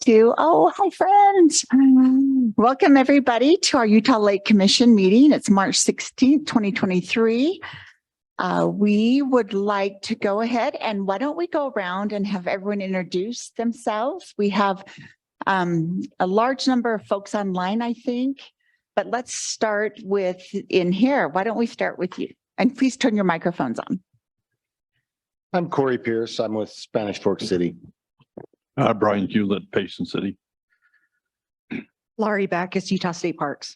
two. Oh, hi, friends. Welcome, everybody, to our Utah Lake Commission meeting. It's March 16th, 2023. We would like to go ahead and why don't we go around and have everyone introduce themselves? We have a large number of folks online, I think, but let's start with in here. Why don't we start with you? And please turn your microphones on. I'm Corey Pierce. I'm with Spanish Fork City. Brian Hewlett, Payson City. Laurie Backus, Utah State Parks.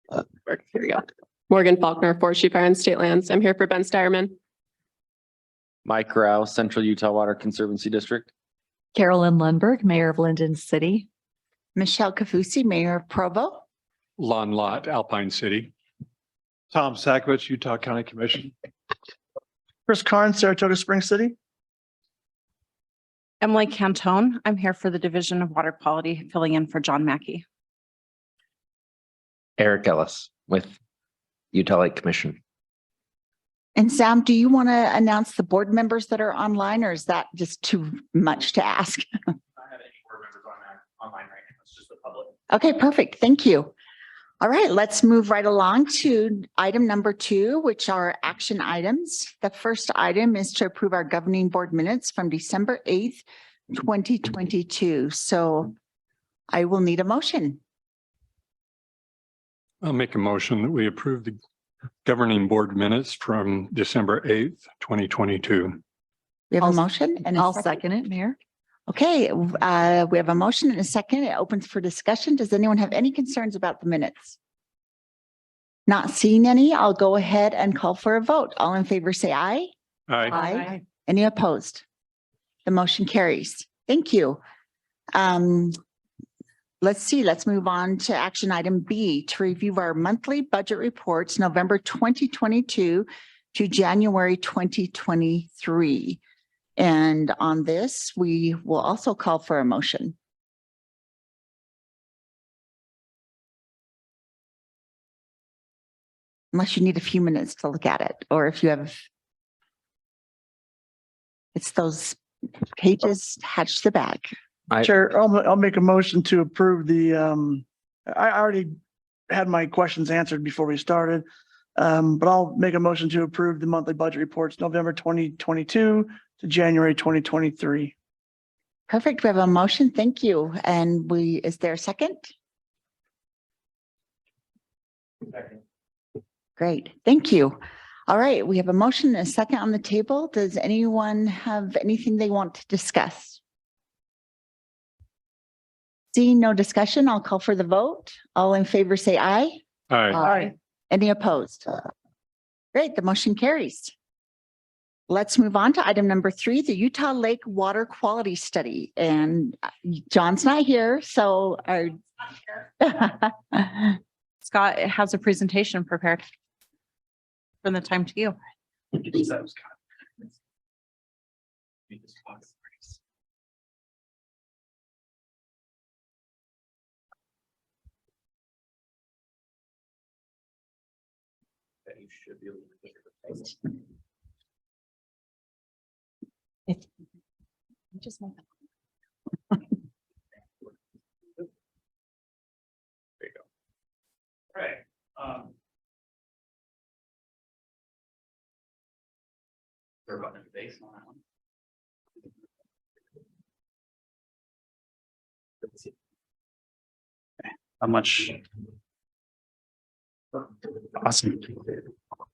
Here we go. Morgan Faulkner, Forest Fire and State Lands. I'm here for Ben Steierman. Mike Rao, Central Utah Water Conservancy District. Carolyn Lundberg, Mayor of Linden City. Michelle Kafusi, Mayor of Provo. Lon Lott, Alpine City. Tom Sackowitz, Utah County Commission. Chris Karn, Saratoga Springs City. Emily Cantone. I'm here for the Division of Water Quality, filling in for John Mackey. Eric Ellis with Utah Lake Commission. And Sam, do you want to announce the board members that are online, or is that just too much to ask? I don't have any board members online right now. It's just the public. Okay, perfect. Thank you. All right, let's move right along to item number 2, which are action items. The first item is to approve our governing board minutes from December 8th, 2022. So I will need a motion. I'll make a motion that we approve the governing board minutes from December 8th, 2022. We have a motion and I'll second it, Mayor. Okay, we have a motion and a second. It opens for discussion. Does anyone have any concerns about the minutes? Not seeing any, I'll go ahead and call for a vote. All in favor, say aye. Aye. Aye. Any opposed? The motion carries. Thank you. Let's see, let's move on to action item B to review our monthly budget reports, November 2022 to January 2023. And on this, we will also call for a motion. Unless you need a few minutes to look at it, or if you have, it's those pages attached to the back. Chair, I'll make a motion to approve the, I already had my questions answered before we started. But I'll make a motion to approve the monthly budget reports, November 2022 to January 2023. Perfect. We have a motion. Thank you. And is there a second? Second. Great. Thank you. All right. We have a motion and a second on the table. Does anyone have anything they want to discuss? Seeing no discussion, I'll call for the vote. All in favor, say aye. Aye. Aye. Any opposed? Great. The motion carries. Let's move on to item number 3, the Utah Lake Water Quality Study. And John's not here, so Scott has a presentation prepared from the time to you. You should be able to look at the face. Just make There you go. All right. They're about the base on that one. How much? Awesome.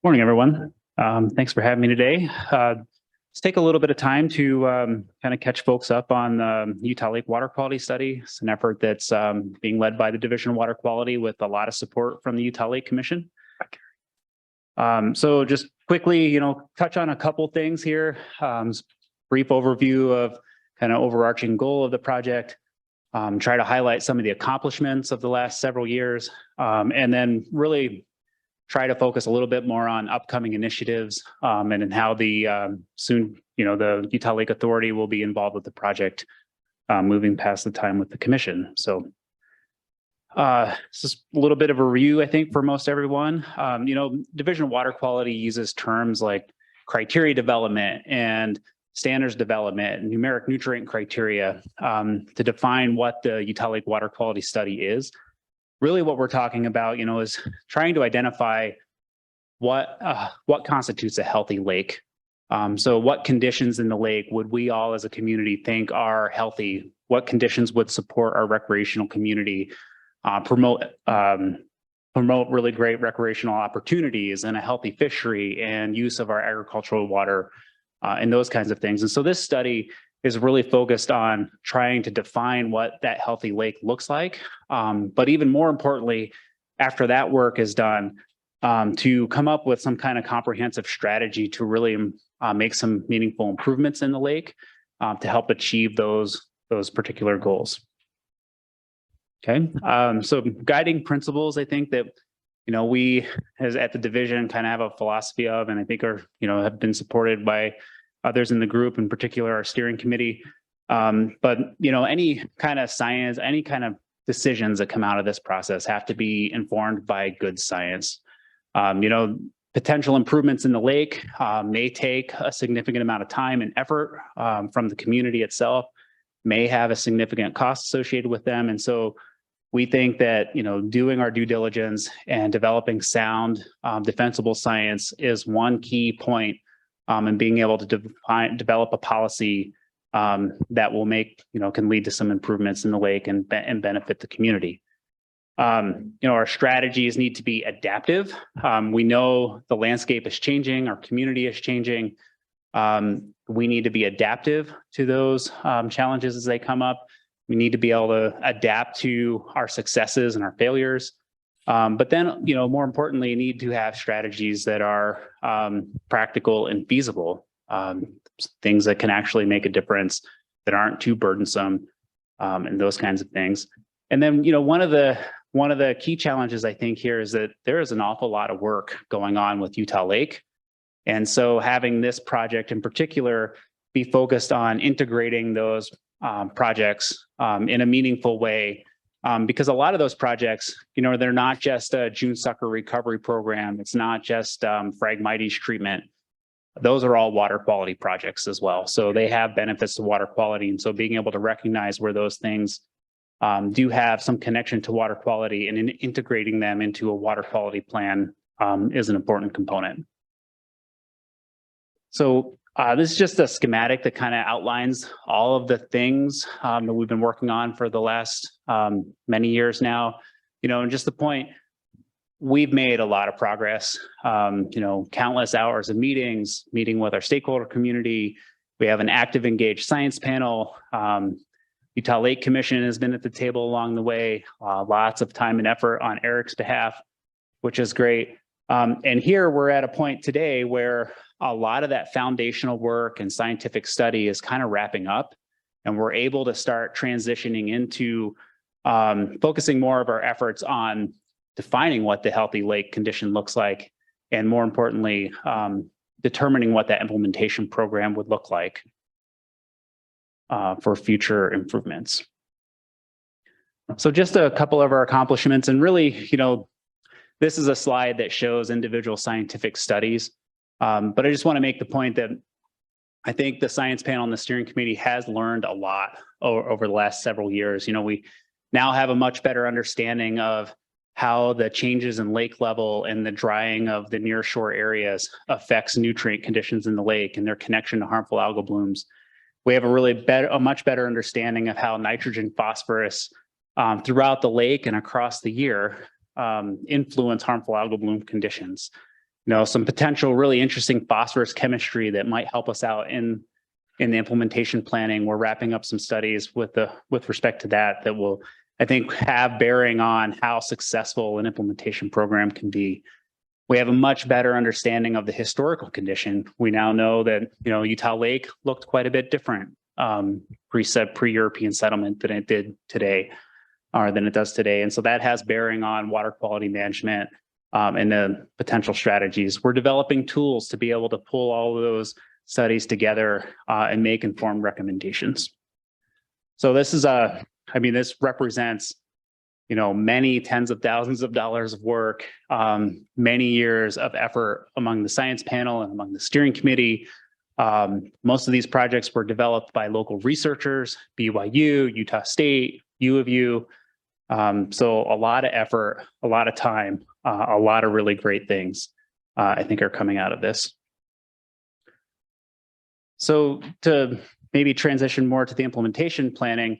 Morning, everyone. Thanks for having me today. Let's take a little bit of time to kind of catch folks up on the Utah Lake Water Quality Study. It's an effort that's being led by the Division of Water Quality with a lot of support from the Utah Lake Commission. So just quickly, touch on a couple things here. Brief overview of kind of overarching goal of the project. Try to highlight some of the accomplishments of the last several years, and then really try to focus a little bit more on upcoming initiatives and how the the Utah Lake Authority will be involved with the project moving past the time with the commission. So this is a little bit of a review, I think, for most everyone. Division of Water Quality uses terms like criteria development and standards development, numeric nutrient criteria to define what the Utah Lake Water Quality Study is. Really what we're talking about, is trying to identify what constitutes a healthy lake. So what conditions in the lake would we all as a community think are healthy? What conditions would support our recreational community, promote really great recreational opportunities and a healthy fishery and use of our agricultural water and those kinds of things. And so this study is really focused on trying to define what that healthy lake looks like. But even more importantly, after that work is done, to come up with some kind of comprehensive strategy to really make some meaningful improvements in the lake to help achieve those particular goals. Okay, so guiding principles, I think that, we as at the division kind of have a philosophy of, and I think are, have been supported by others in the group, in particular our steering committee. But, any kind of science, any kind of decisions that come out of this process have to be informed by good science. Potential improvements in the lake may take a significant amount of time and effort from the community itself, may have a significant cost associated with them. And so we think that, doing our due diligence and developing sound, defensible science is one key point in being able to develop a policy that will make, can lead to some improvements in the lake and benefit the community. Our strategies need to be adaptive. We know the landscape is changing, our community is changing. We need to be adaptive to those challenges as they come up. We need to be able to adapt to our successes and our failures. But then, more importantly, need to have strategies that are practical and feasible, things that can actually make a difference, that aren't too burdensome, and those kinds of things. And then, one of the key challenges I think here is that there is an awful lot of work going on with Utah Lake. And so having this project in particular be focused on integrating those projects in a meaningful way, because a lot of those projects, they're not just a June sucker recovery program. It's not just Phragmites treatment. Those are all water quality projects as well. So they have benefits to water quality. And so being able to recognize where those things do have some connection to water quality and in integrating them into a water quality plan is an important component. So this is just a schematic that kind of outlines all of the things that we've been working on for the last many years now. And just the point, we've made a lot of progress, countless hours of meeting with our stakeholder community. We have an active, engaged science panel. Utah Lake Commission has been at the table along the way, lots of time and effort on Eric's behalf, which is great. And here we're at a point today where a lot of that foundational work and scientific study is kind of wrapping up, and we're able to start transitioning into focusing more of our efforts on defining what the healthy lake condition looks like, and more importantly, determining what that implementation program would look like for future improvements. So just a couple of our accomplishments, and really, this is a slide that shows individual scientific studies. But I just want to make the point that I think the science panel and the steering committee has learned a lot over the last several years. We now have a much better understanding of how the changes in lake level and the drying of the near shore areas affects nutrient conditions in the lake and their connection to harmful algal blooms. We have a much better understanding of how nitrogen, phosphorus throughout the lake and across the year influence harmful algal bloom conditions. Some potential really interesting phosphorus chemistry that might help us out in the implementation planning. We're wrapping up some studies with respect to that will, I think, have bearing on how successful an implementation program can be. We have a much better understanding of the historical condition. We now know that, Utah Lake looked quite a bit different pre-European settlement than it did today, or than it does today. And so that has bearing on water quality management and the potential strategies. We're developing tools to be able to pull all of those studies together and make informed recommendations. So this is this represents many tens of thousands of dollars of work, many years of effort among the science panel and among the steering committee. Most of these projects were developed by local researchers, BYU, Utah State, U of U. So a lot of effort, a lot of time, a lot of really great things, I think, are coming out of this. So to maybe transition more to the implementation planning,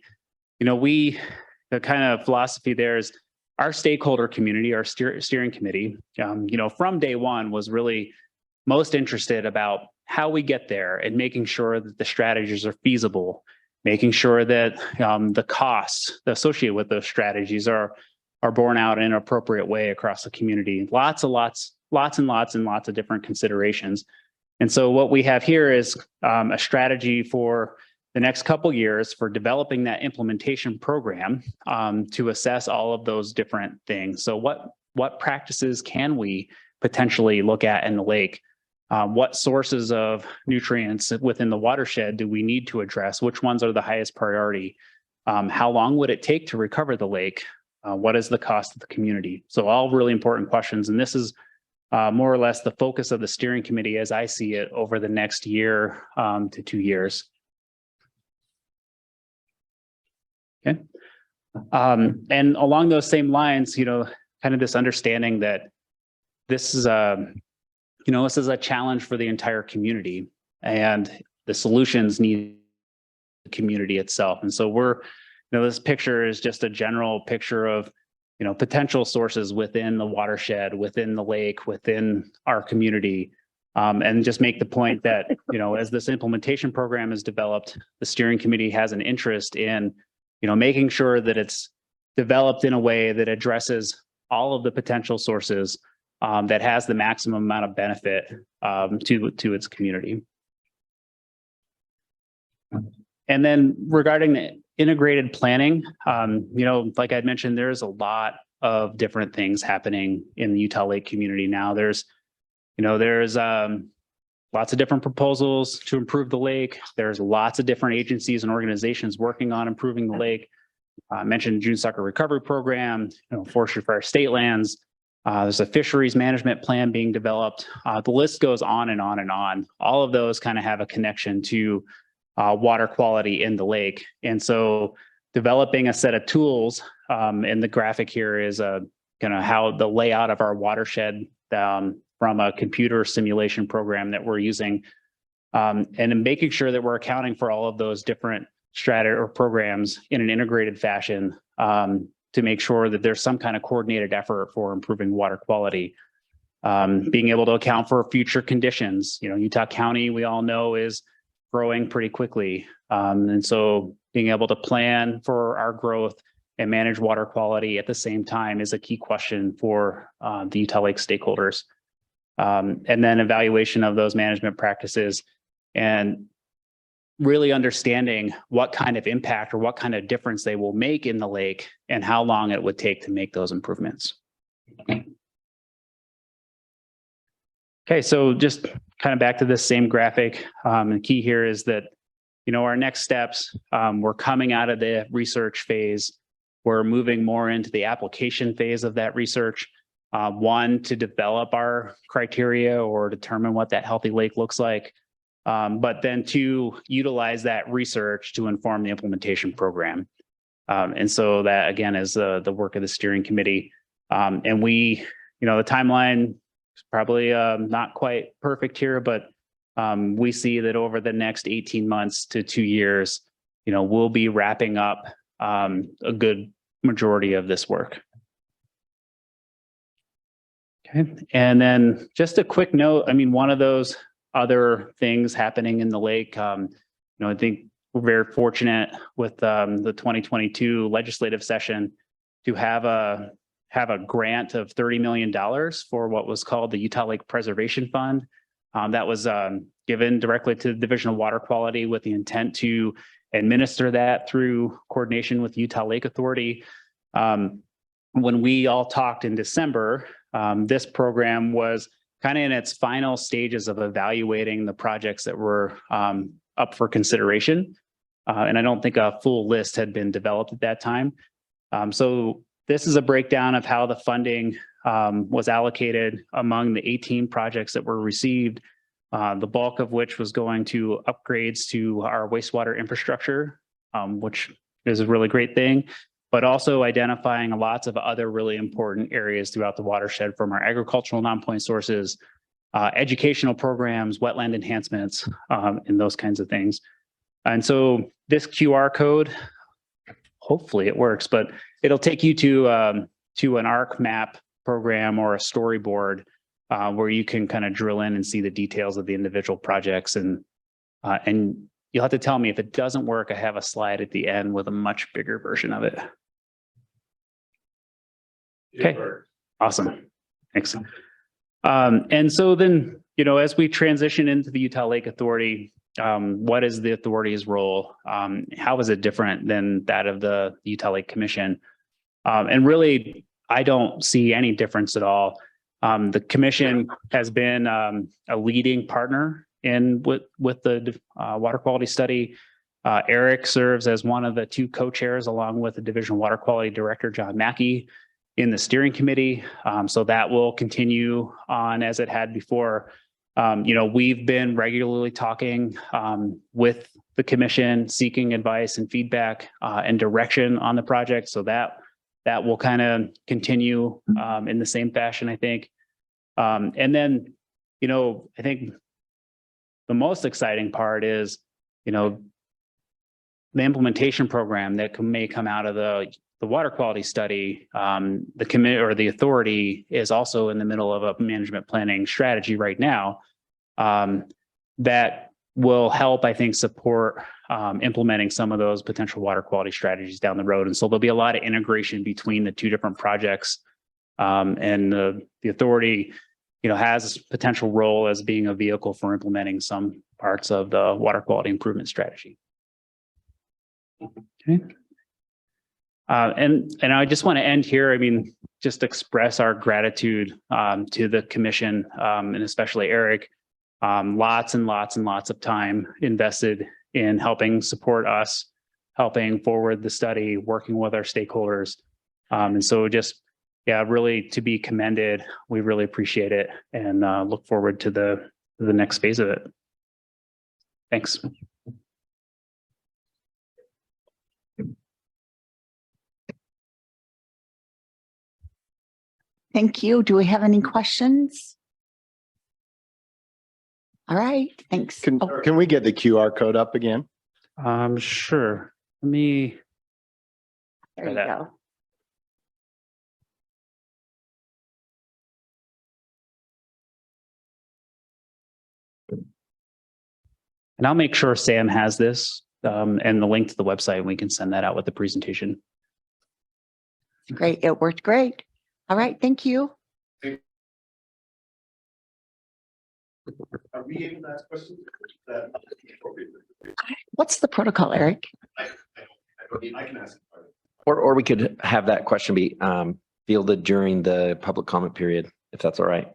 the kind of philosophy there is our stakeholder community, our steering committee, from day one was really most interested about how we get there and making sure that the strategies are feasible, making sure that the costs associated with those strategies are borne out in an appropriate way across the community. Lots and lots of different considerations. And so what we have here is a strategy for the next couple years for developing that implementation program to assess all of those different things. So what practices can we potentially look at in the lake? What sources of nutrients within the watershed do we need to address? Which ones are the highest priority? How long would it take to recover the lake? What is the cost of the community? So all really important questions. And this is more or less the focus of the steering committee as I see it over the next year to 2 years. Okay. And along those same lines, kind of this understanding that this is this is a challenge for the entire community, and the solutions need the community itself. And so this picture is just a general picture of, potential sources within the watershed, within the lake, within our community. And just make the point that, as this implementation program is developed, the steering committee has an interest in, making sure that it's developed in a way that addresses all of the potential sources that has the maximum amount of benefit to its community. And then regarding the integrated planning, like I'd mentioned, there's a lot of different things happening in the Utah Lake community now. There's lots of different proposals to improve the lake. There's lots of different agencies and organizations working on improving the lake. I mentioned June Sucker Recovery Program, Forestry Fire State Lands. There's a fisheries management plan being developed. The list goes on and on and on. All of those kind of have a connection to water quality in the lake. And so developing a set of tools, and the graphic here is kind of how the layout of our watershed from a computer simulation program that we're using, and making sure that we're accounting for all of those different strata or programs in an integrated fashion to make sure that there's some kind of coordinated effort for improving water quality. Being able to account for future conditions. Utah County, we all know, is growing pretty quickly. And so being able to plan for our growth and manage water quality at the same time is a key question for the Utah Lake stakeholders. And then evaluation of those management practices and really understanding what kind of impact or what kind of difference they will make in the lake and how long it would take to make those improvements. Okay, so just kind of back to this same graphic. The key here is that, our next steps, we're coming out of the research phase. We're moving more into the application phase of that research. One, to develop our criteria or determine what that healthy lake looks like. But then to utilize that research to inform the implementation program. And so that, again, is the work of the steering committee. And we, the timeline is probably not quite perfect here, but we see that over the next 18 months to 2 years, we'll be wrapping up a good majority of this work. Okay, and then just a quick note, one of those other things happening in the lake, I think we're very fortunate with the 2022 legislative session to have a grant of $30 million for what was called the Utah Lake Preservation Fund. That was given directly to the Division of Water Quality with the intent to administer that through coordination with Utah Lake Authority. When we all talked in December, this program was kind of in its final stages of evaluating the projects that were up for consideration. And I don't think a full list had been developed at that time. So this is a breakdown of how the funding was allocated among the 18 projects that were received, the bulk of which was going to upgrades to our wastewater infrastructure, which is a really great thing, but also identifying lots of other really important areas throughout the watershed, from our agricultural non-point sources, educational programs, wetland enhancements, and those kinds of things. And so this QR code, hopefully it works, but it'll take you to an ARC map program or a storyboard where you can kind of drill in and see the details of the individual projects. And you'll have to tell me if it doesn't work. I have a slide at the end with a much bigger version of it. Okay, awesome. Thanks. And so then, as we transition into the Utah Lake Authority, what is the authority's role? How is it different than that of the Utah Lake Commission? And really, I don't see any difference at all. The commission has been a leading partner with the water quality study. Eric serves as one of the 2 co-chairs, along with the Division Water Quality Director, John Mackey, in the steering committee. So that will continue on as it had before. We've been regularly talking with the commission, seeking advice and feedback and direction on the project. So that will kind of continue in the same fashion, I think. And then, I think the most exciting part is, the implementation program that may come out of the water quality study. The committee or the authority is also in the middle of a management planning strategy right now that will help, I think, support implementing some of those potential water quality strategies down the road. And so there'll be a lot of integration between the 2 different projects. And the authority, has potential role as being a vehicle for implementing some parts of the water quality improvement strategy. Okay. And I just want to end here. Just express our gratitude to the commission and especially Eric. Lots and lots and lots of time invested in helping support us, helping forward the study, working with our stakeholders. And so just, really to be commended. We really appreciate it and look forward to the next phase of it. Thanks. Thank you. Do we have any questions? All right, thanks. Can we get the QR code up again? Sure. Let me. There you that. go. And I'll make sure Sam has this and the link to the website, and we can send that out with the presentation. Great. It worked great. All right. Thank you. Are we able to ask questions? What's the protocol, Eric? I can ask. Or we could have that question be fielded during the public comment period, if that's all right.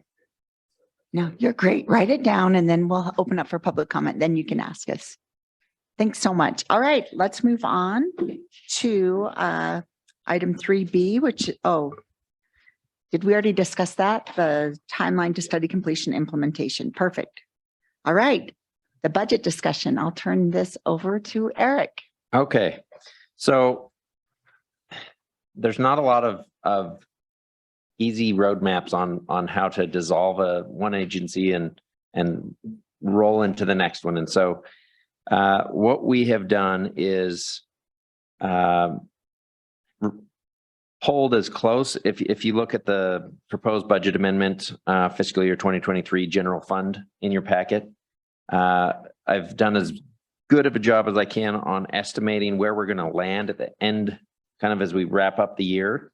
No, you're great. Write it down and then we'll open up for public comment. Then you can ask us. Thanks so much. All right, let's move on to item 3B, which, did we already discuss that? The timeline to study completion implementation. Perfect. All right, the budget discussion. I'll turn this over to Eric. Okay, so there's not a lot of easy roadmaps on how to dissolve one agency and roll into the next one. And so what we have done is hold as close. If you look at the proposed budget amendment, fiscal year 2023 general fund in your packet, I've done as good of a job as I can on estimating where we're going to land at the end, kind of as we wrap up the year.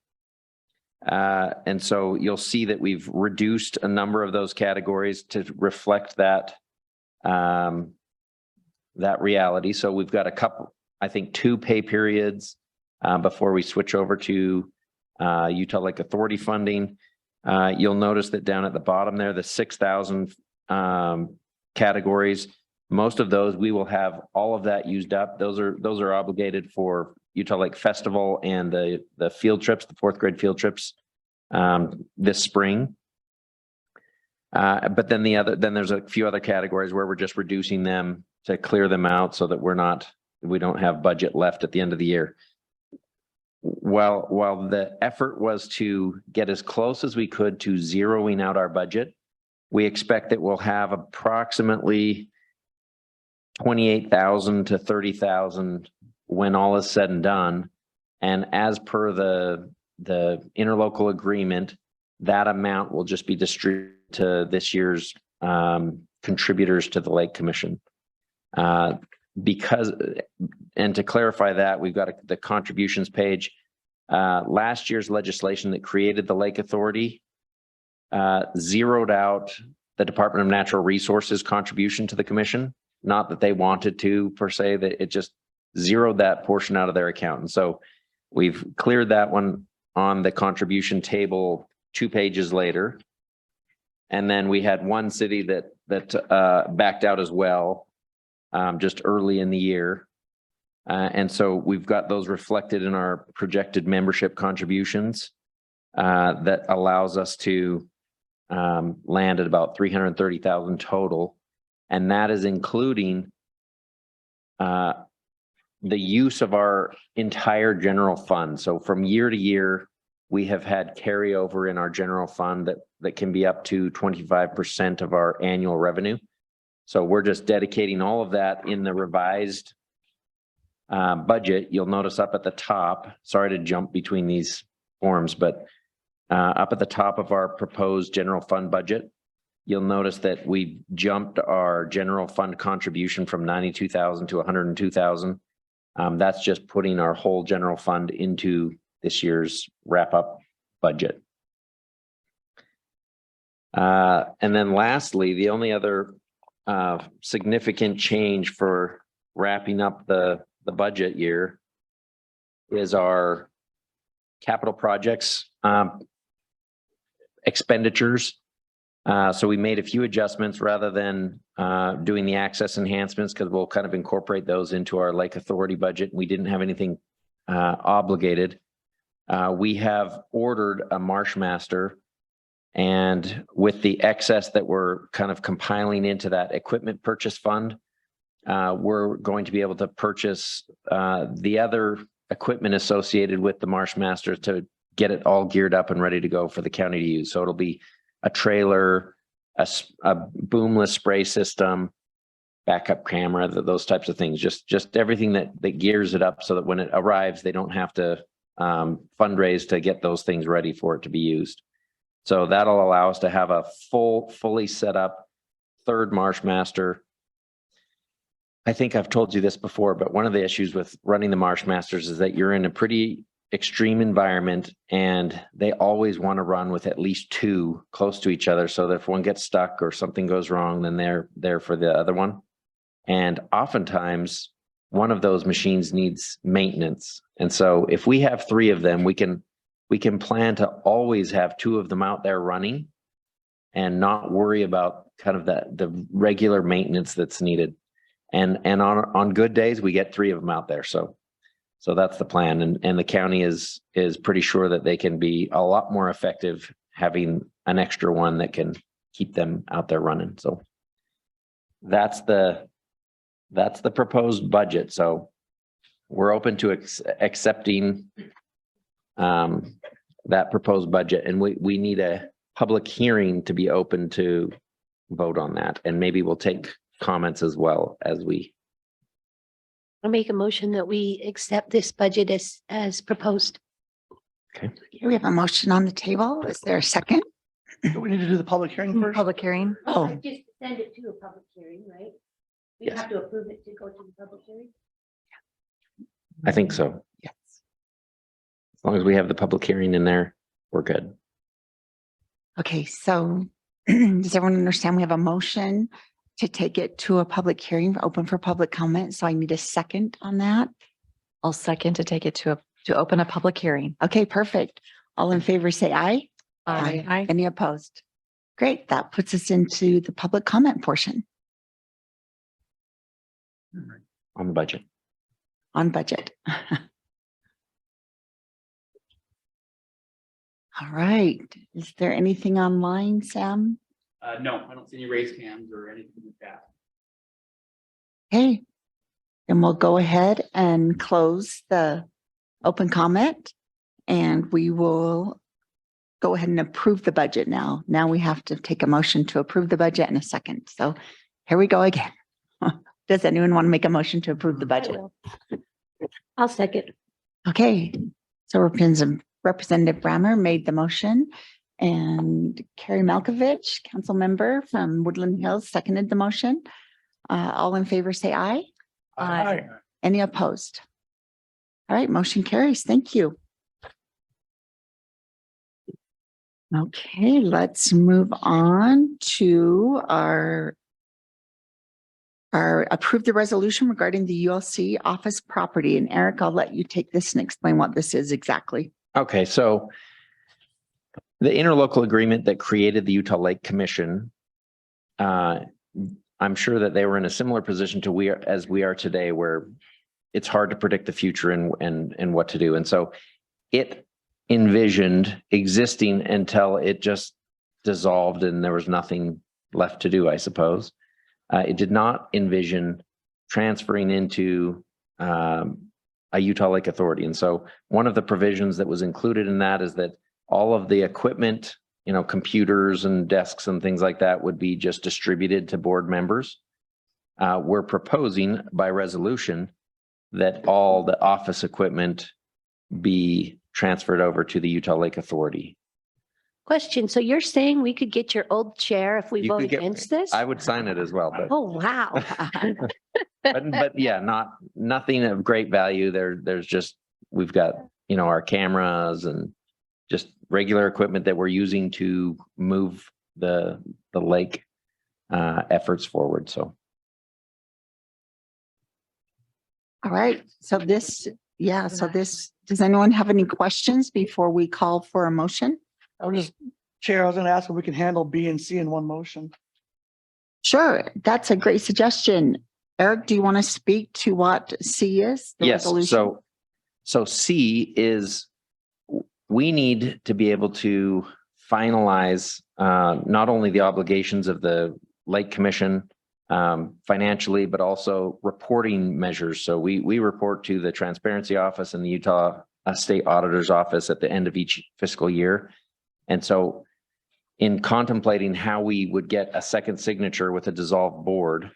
And so you'll see that we've reduced a number of those categories to reflect that reality. So we've got a couple, I think 2 pay periods before we switch over to Utah Lake Authority funding. You'll notice that down at the bottom there, the 6,000 categories, most of those we will have all of that used up. Those are obligated for Utah Lake Festival and the field trips, the fourth grade field trips this spring. But then then there's a few other categories where we're just reducing them to clear them out so that we don't have budget left at the end of the year. While the effort was to get as close as we could to zeroing out our budget, we expect that we'll have approximately 28,000 to 30,000 when all is said and done. And as per the interlocal agreement, that amount will just be distributed to this year's contributors to the Lake Commission. Because, and to clarify that, we've got the contributions page. Last year's legislation that created the Lake Authority zeroed out the Department of Natural Resources contribution to the commission. Not that they wanted to per se, that it just zeroed that portion out of their account. And so we've cleared that one on the contribution table 2 pages later. And then we had one city that backed out as well, just early in the year. And so we've got those reflected in our projected membership contributions that allows us to land at about 330,000 total. And that is including the use of our entire general fund. So from year to year, we have had carryover in our general fund that can be up to 25% of our annual revenue. So we're just dedicating all of that in the revised budget. You'll notice up at the top, sorry to jump between these forms, but up at the top of our proposed general fund budget, you'll notice that we jumped our general fund contribution from 92,000 to 102,000. That's just putting our whole general fund into this year's wrap-up budget. And then lastly, the only other significant change for wrapping up the budget year is our capital projects expenditures. So we made a few adjustments rather than doing the access enhancements, because we'll kind of incorporate those into our Lake Authority budget. We didn't have anything obligated. We have ordered a Marshmaster, and with the excess that we're kind of compiling into that equipment purchase fund, we're going to be able to purchase the other equipment associated with the Marshmaster to get it all geared up and ready to go for the county to use. So it'll be a trailer, a boomless spray system, backup camera, those types of things. Just everything that gears it up so that when it arrives, they don't have to fundraise to get those things ready for it to be used. So that'll allow us to have a fully set up third Marshmaster. I think I've told you this before, but one of the issues with running the Marshmasters is that you're in a pretty extreme environment, and they always want to run with at least 2 close to each other, so that if one gets stuck or something goes wrong, then they're there for the other one. And oftentimes one of those machines needs maintenance. And so if we have 3 of them, we can plan to always have 2 of them out there running and not worry about kind of the regular maintenance that's needed. And on good days, we get 3 of them out there. So that's the plan. And the county is pretty sure that they can be a lot more effective having an extra one that can keep them out there running. So that's the proposed budget. So we're open to accepting that proposed budget, and we need a public hearing to be open to vote on that. And maybe we'll take comments as well as we. I'll make a motion that we accept this budget as proposed. Okay, we have a motion on the table. Is there a second? Do we need to do the public hearing first? Public hearing. Oh, Just send it to a public hearing, right? We Yes. have to approve it to go to the public hearing. I think so. yes. As long as we have the public hearing in there, we're good. Okay, so does everyone understand we have a motion to take it to a public hearing, open for public comment? So I need a second on that. I'll second to take it to open a public hearing. Okay, perfect. All in favor, say aye. Aye. Any opposed? Great. That puts us into the public comment portion On the budget. on budget. All right. Is there anything online, Sam? No, I don't see any raised hands or anything like that. Okay. Then we'll go ahead and close the open comment and we will go ahead and approve the budget now. Now we have to take a motion to approve the budget in a second. So here we go again. Does anyone want to make a motion to approve the I budget? will. I'll second. Okay. So Representative Brammer made the motion and Carrie Malkovich, council member from Woodland Hills, seconded the motion. All in favor, say aye. Aye. Any opposed? All right, motion carries. Thank you. Okay, let's move on to our approve the resolution regarding the ULC office property. And Eric, I'll let you take this and explain what this is exactly. Okay, so the interlocal agreement that created the Utah Lake Commission, I'm sure that they were in a similar position to as we are today, where it's hard to predict the future and what to do. And so it envisioned existing until it just dissolved and there was nothing left to do, I suppose. It did not envision transferring into a Utah Lake Authority. And so one of the provisions that was included in that is that all of the equipment, computers and desks and things like that would be just distributed to board members. We're proposing by resolution that all the office equipment be transferred over to the Utah Lake Authority. Question. So you're saying we could get your old chair if we You vote could get- against this? I would sign it as well, but Oh, wow. but yeah, nothing of great value. There's just, we've got, our cameras and just regular equipment that we're using to move the lake efforts forward. So. All right, so does anyone have any questions before we call for a motion? Chair, I was gonna ask if we can handle B and C in one motion. Sure, that's a great suggestion. Eric, do you want to speak to what C is? The Yes, resolution? so C is, we need to be able to finalize not only the obligations of the Lake Commission financially, but also reporting measures. So we report to the Transparency Office and the Utah State Auditor's Office at the end of each fiscal year. And so in contemplating how we would get a second signature with a dissolved board,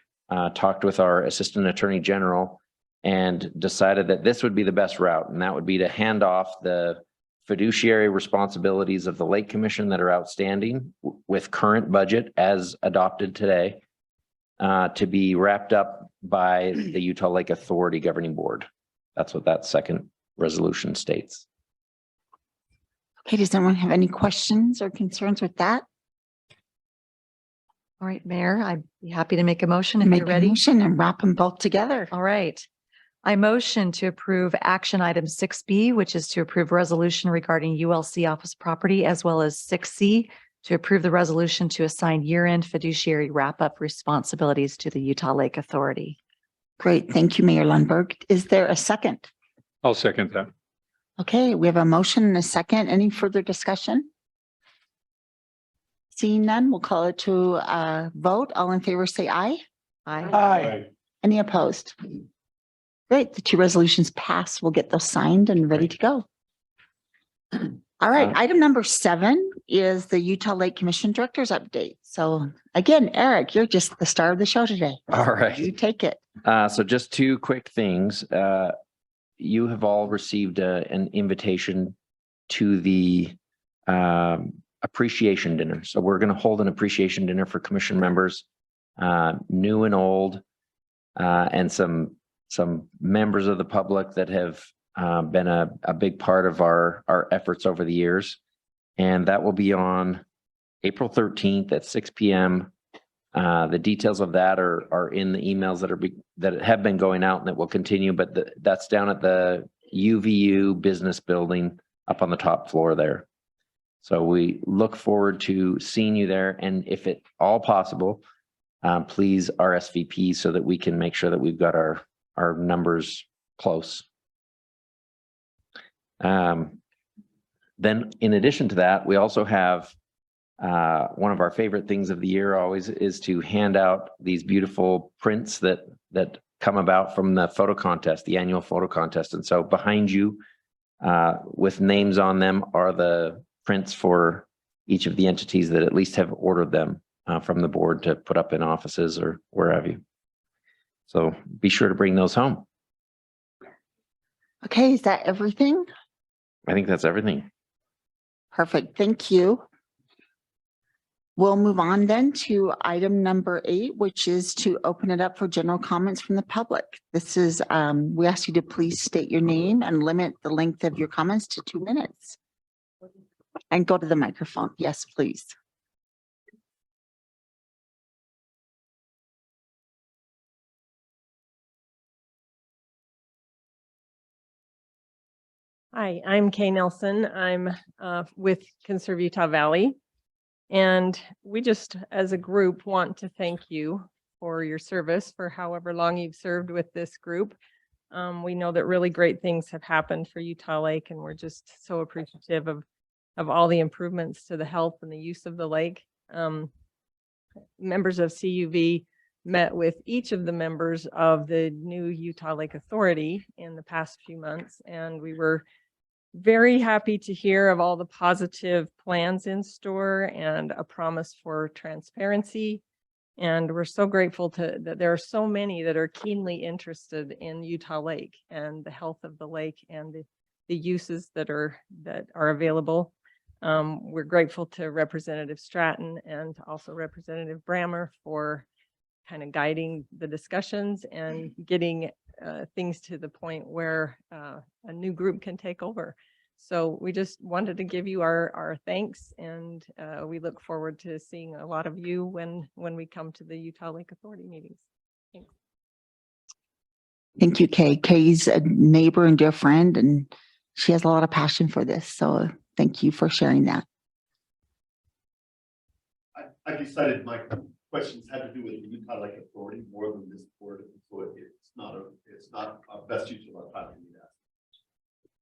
talked with our Assistant Attorney General and decided that this would be the best route. And that would be to hand off the fiduciary responsibilities of the Lake Commission that are outstanding with current budget as adopted today to be wrapped up by the Utah Lake Authority Governing Board. That's what that second resolution states. Okay, does anyone have any questions or concerns with that? All right, Mayor, I'd be happy to make a motion if Make you're a ready. motion and wrap them both together. All right. I motion to approve action item 6B, which is to approve resolution regarding ULC office property, as well as 6C to approve the resolution to assign year-end fiduciary wrap-up responsibilities to the Utah Lake Authority. Great, thank you, Mayor Lundberg. Is there a second? I'll second that. Okay, we have a motion and a second. Any further discussion? Seeing none, we'll call it to a vote. All in favor, say aye. Aye. Any opposed? Great, the two resolutions pass. We'll get those signed and ready to go. All right, item number 7 is the Utah Lake Commission Director's update. So again, Eric, you're just the star of the show today. All right. You take it. So just two quick things. You have all received an invitation to the appreciation dinner. So we're going to hold an appreciation dinner for commission members, new and old, and some members of the public that have been a big part of our efforts over the years. And that will be on April 13th at 6 p.m. The details of that are in the emails that have been going out and that will continue, but that's down at the UVU business building up on the top floor there. So we look forward to seeing you there. And if at all possible, please RSVP so that we can make sure that we've got our numbers close. Then in addition to that, we also have one of our favorite things of the year always is to hand out these beautiful prints that come about from the photo contest, the annual photo contest. And so behind you with names on them are the prints for each of the entities that at least have ordered them from the board to put up in offices or wherever you. So be sure to bring those home. Okay, is that everything? I think that's everything. Perfect. Thank you. We'll move on then to item number 8, which is to open it up for general comments from the public. This is, we ask you to please state your name and limit the length of your comments to 2 minutes. And go to the microphone. Yes, please. Hi, I'm Kay Nelson. I'm with Conserve Utah Valley. And we just, as a group, want to thank you for your service for however long you've served with this group. We know that really great things have happened for Utah Lake, and we're just so appreciative of all the improvements to the health and the use of the lake. Members of CUV met with each of the members of the new Utah Lake Authority in the past few months, and we were very happy to hear of all the positive plans in store and a promise for transparency. And we're so grateful that there are so many that are keenly interested in Utah Lake and the health of the lake and the uses that are available. We're grateful to Representative Stratton and also Representative Brammer for kind of guiding the discussions and getting things to the point where a new group can take over. So we just wanted to give you our thanks, and we look forward to seeing a lot of you when we come to the Utah Lake Authority meetings. Thanks. Thank you, Kay. Kay's a neighbor and dear friend, and she has a lot of passion for this. So thank you for sharing that. I decided my questions had to do with the Utah Lake Authority more than this board, so it's not a best use of our time to do that.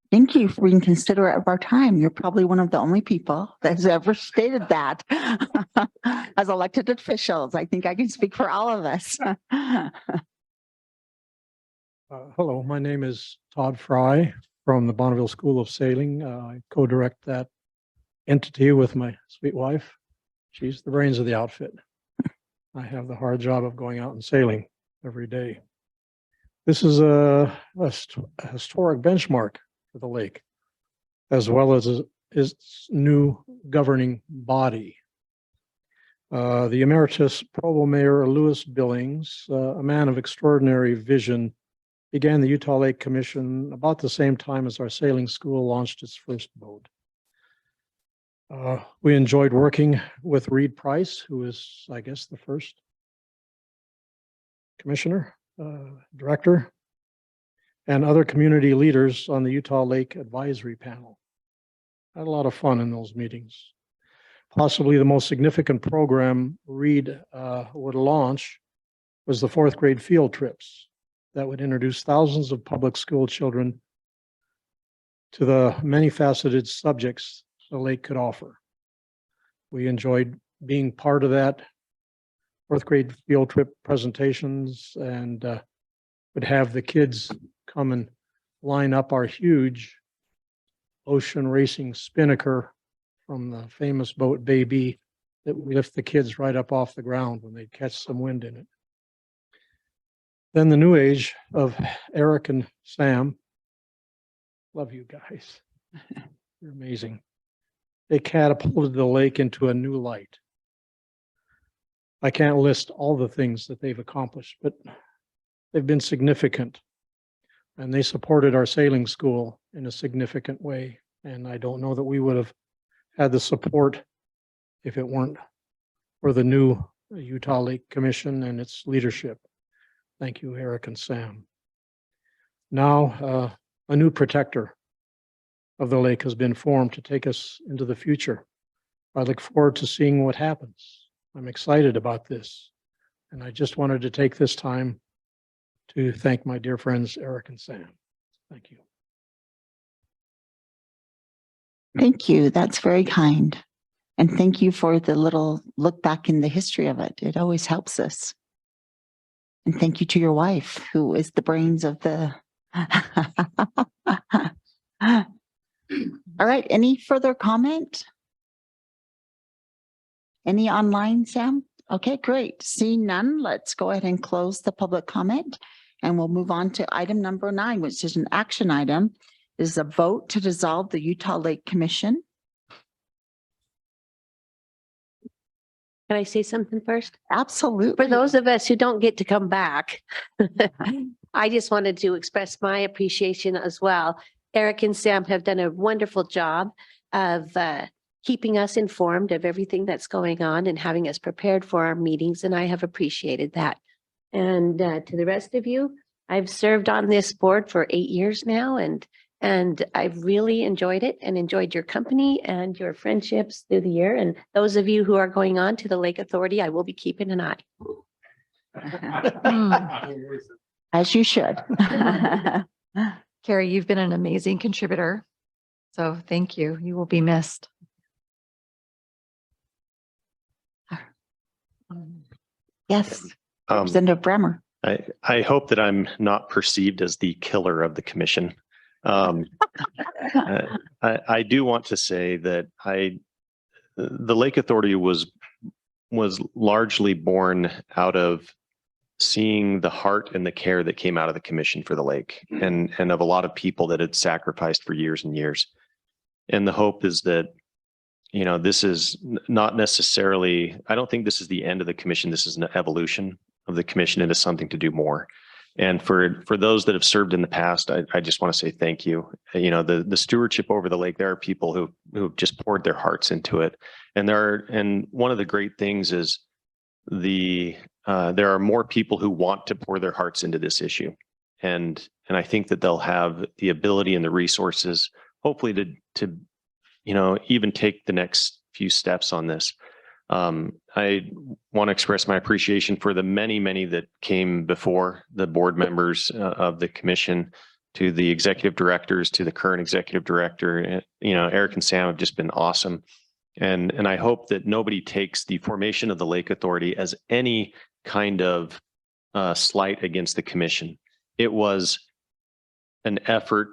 Thank you for being considerate of our time. You're probably one of the only people that has ever stated that as elected officials. I think I can speak for all of us. Hello, my name is Todd Fry from the Bonneville School of Sailing. I co-direct that entity with my sweet wife. She's the brains of the outfit. I have the hard job of going out and sailing every day. This is a historic benchmark for the lake, as well as its new governing body. The Emeritus Provo Mayor Lewis Billings, a man of extraordinary vision, began the Utah Lake Commission about the same time as our sailing school launched its first boat. We enjoyed working with Reed Price, who is, I guess, the first commissioner, director, and other community leaders on the Utah Lake Advisory Panel. I had a lot of fun in those meetings. Possibly the most significant program Reed would launch was the 4th grade field trips that would introduce thousands of public school children to the many faceted subjects the lake could offer. We enjoyed being part of that 4th grade field trip presentations, and would have the kids come and line up our huge ocean racing spinnaker from the famous boat Baby that would lift the kids right up off the ground when they'd catch some wind in it. Then the new age of Eric and Sam. Love you guys. You're amazing. They catapulted the lake into a new light. I can't list all the things that they've accomplished, but they've been significant. And they supported our sailing school in a significant way. And I don't know that we would have had the support if it weren't for the new Utah Lake Commission and its leadership. Thank you, Eric and Sam. Now, a new protector of the lake has been formed to take us into the future. I look forward to seeing what happens. I'm excited about this. And I just wanted to take this time to thank my dear friends, Eric and Sam. Thank you. Thank you. That's very kind. And thank you for the little look back in the history of it. It always helps us. And thank you to your wife, who is the brains of the. All right. Any further comment? Any online, Sam? Okay, great. Seeing none, let's go ahead and close the public comment. And we'll move on to item number 9, which is an action item. Is a vote to dissolve the Utah Lake Commission. Can I say something first? Absolutely. For those of us who don't get to come back, I just wanted to express my appreciation as well. Eric and Sam have done a wonderful job of keeping us informed of everything that's going on and having us prepared for our meetings, and I have appreciated that. And to the rest of you, I've served on this board for 8 years now, and I've really enjoyed it and enjoyed your company and your friendships through the year. And those of you who are going on to the Lake Authority, I will be keeping an eye. As you should. Carrie, you've been an amazing contributor. So thank you. You will be missed. Yes, Representative Bremer. I hope that I'm not perceived as the killer of the commission. I do want to say that the Lake Authority was largely born out of seeing the heart and the care that came out of the commission for the lake and of a lot of people that had sacrificed for years and years. And the hope is that, you know, this is not necessarily, I don't think this is the end of the commission. This is an evolution of the commission into something to do more. And for those that have served in the past, I just want to say thank you. You know, the stewardship over the lake, there are people who just poured their hearts into it. And one of the great things is there are more people who want to pour their hearts into this issue. And I think that they'll have the ability and the resources, hopefully to you know, even take the next few steps on this. I want to express my appreciation for the many that came before, the board members of the commission, to the executive directors, to the current executive director. You know, Eric and Sam have just been awesome. And I hope that nobody takes the formation of the Lake Authority as any kind of slight against the commission. It was an effort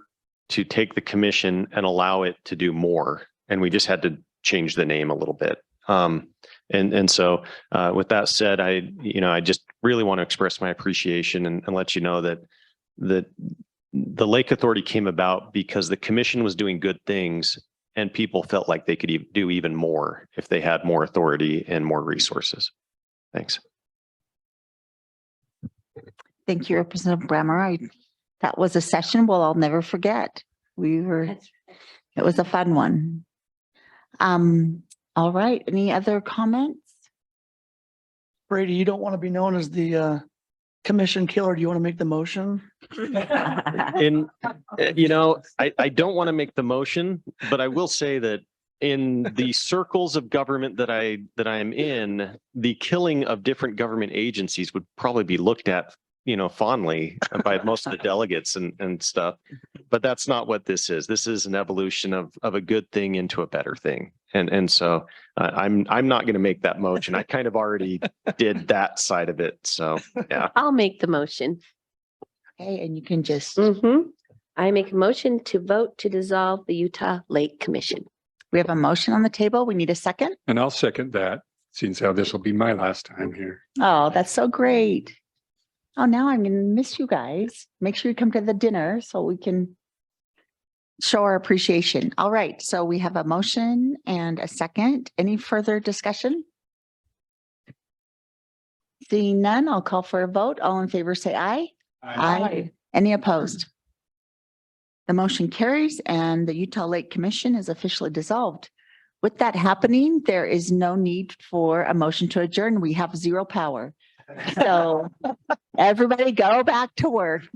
to take the commission and allow it to do more. And we just had to change the name a little bit. And so with that said, I just really want to express my appreciation and let you know that the Lake Authority came about because the commission was doing good things and people felt like they could do even more if they had more authority and more resources. Thanks. Thank you, Representative Bremer. That was a session I'll never forget. It was a fun one. All right. Any other comments? Brady, you don't want to be known as the commission killer. Do you want to make the motion? You know, I don't want to make the motion, but I will say that in the circles of government that I am in, the killing of different government agencies would probably be looked at, you know, fondly by most of the delegates and stuff. But that's not what this is. This is an evolution of a good thing into a better thing. And so I'm not going to make that motion. I kind of already did that side of it. So, yeah. I'll make the motion. Okay, and you can just. I make a motion to vote to dissolve the Utah Lake Commission. We have a motion on the table. We need a second. And I'll second that, since how this will be my last time here. Oh, that's so great. Oh, now I'm going to miss you guys. Make sure you come to the dinner so we can show our appreciation. All right. So we have a motion and a second. Any further discussion? Seeing none, I'll call for a vote. All in favor, say aye. Aye. Any opposed? The motion carries and the Utah Lake Commission is officially dissolved. With that happening, there is no need for a motion to adjourn. We have zero power. So everybody go back to work.